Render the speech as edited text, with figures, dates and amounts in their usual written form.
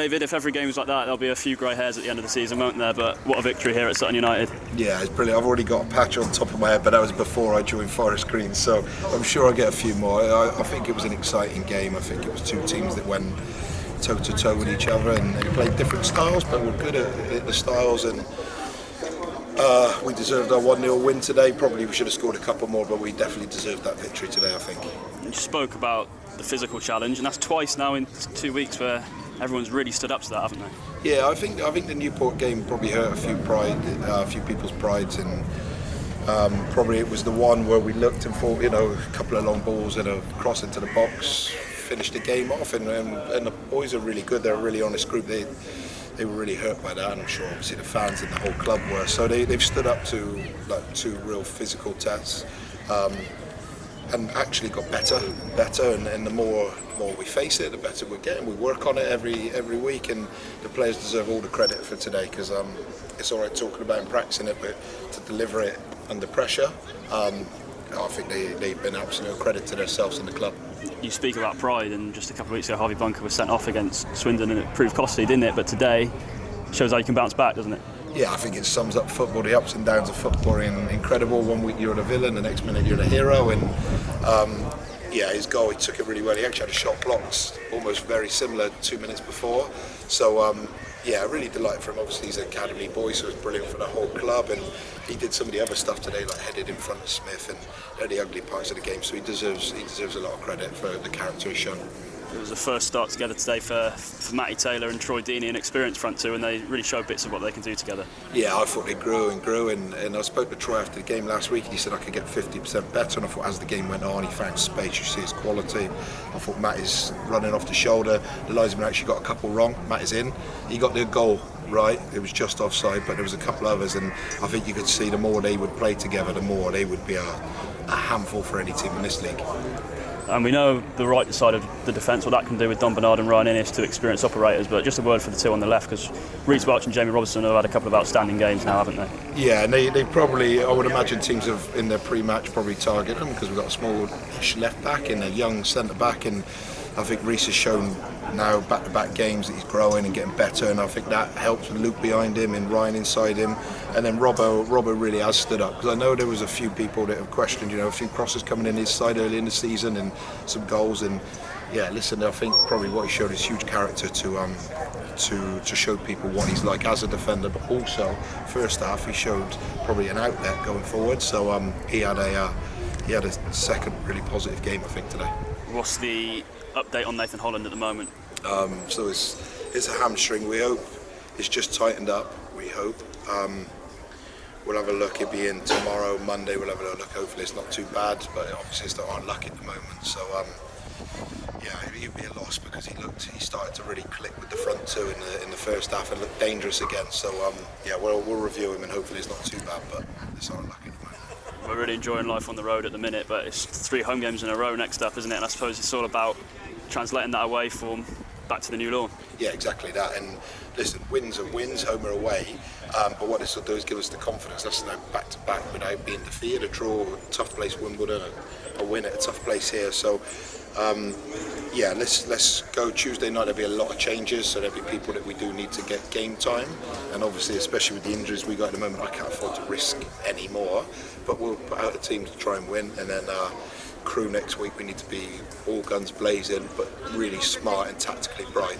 David, if every game was like that, there'll be a few grey hairs at the end of the season, won't there? But what a victory here at Sutton United. Yeah, it's brilliant. I've already got a patch on top of my head, but that was before I joined Forest Green, so I'm sure I'll get a few more. I think it was an exciting game. I think it was two teams that went toe-to-toe with each other, and they played different styles, but were good at the styles, and we deserved our 1-0 win today. Probably we should have scored a couple more, but we definitely deserved that victory today, I think. You spoke about the physical challenge, and that's twice now in 2 weeks where everyone's really stood up to that, haven't they? Yeah, I think the Newport game probably hurt a few people's prides, and probably it was the one where we looked and thought, a couple of long balls and a cross into the box, finished the game off, and the boys are really good. They're a really honest group. They were really hurt by that, and I'm sure obviously the fans and the whole club were. So they've stood up to two real physical tests, and actually got better, and the more we face it, the better we're getting. We work on it every week, and the players deserve all the credit for today, because it's all right talking about and practicing it, but to deliver it under pressure, I think they've been absolute credit to themselves and the club. You speak about pride, and just a couple of weeks ago Harvey Bunker was sent off against Swindon and it proved costly, didn't it? But today shows how you can bounce back, doesn't it? Yeah, I think it sums up football. The ups and downs of football are incredible. 1 week you're the villain, the next minute you're the hero, and his goal, he took it really well. He actually had a shot blocked almost very similar 2 minutes before, so really delighted for him. Obviously he's an academy boy, so it's brilliant for the whole club, and he did some of the other stuff today, like headed in front of Smith, and the ugly parts of the game, so he deserves a lot of credit for the character he's shown. It was the first start together today for Matty Taylor and Troy Deeney, an experienced front two, and they really showed bits of what they can do together. Yeah, I thought they grew, and I spoke to Troy after the game last week, and he said I could get 50% better, and I thought as the game went on he found space. You see his quality. I thought Matt is running off the shoulder. The linesman actually got a couple wrong. Matt is in. He got the goal right. It was just offside, but there was a couple others, and I think you could see the more they would play together, the more they would be a handful for any team in this league. And we know the right side of the defence, what that can do with Don Bernard and Ryan Innes, two experienced operators, but just a word for the two on the left, because Reece Welch and Jamie Robertson have had a couple of outstanding games now, haven't they? Yeah, and they probably, I would imagine teams have in their pre-match probably target them, because we've got a small-ish left back and a young centre back, and I think Reece has shown now back-to-back games that he's growing and getting better, and I think that helps with Luke behind him and Ryan inside him, and then Robbo really has stood up, because I know there was a few people that have questioned, a few crosses coming in his side early in the season and some goals, and I think probably what he showed is huge character to show people what he's like as a defender, but also first half he showed probably an outlet going forward, so he had a second really positive game, I think, today. What's the update on Nathan Holland at the moment? So it's a hamstring. We hope it's just tightened up. We hope. We'll have a look. He'll be in tomorrow, Monday. We'll have a look. Hopefully it's not too bad, but obviously it's not our luck at the moment. So he'll be a loss, because he started to really click with the front two in the first half and looked dangerous again. So we'll review him, and hopefully it's not too bad, but it's our luck at the moment. We're really enjoying life on the road at the minute, but it's 3 home games in a row next up, isn't it? And I suppose it's all about translating that away form back to the new lawn. Yeah, exactly that. And listen, wins are wins, home or away. But what this will do is give us the confidence. That's now back to back without being defeated. A draw, a tough place, Wimbledon, a win at a tough place here. So let's go Tuesday night. There'll be a lot of changes, so there'll be people that we do need to get game time, and obviously especially with the injuries we got at the moment, I can't afford to risk any more, but we'll put out a team to try and win, and then Crew next week we need to be all guns blazing but really smart and tactically bright.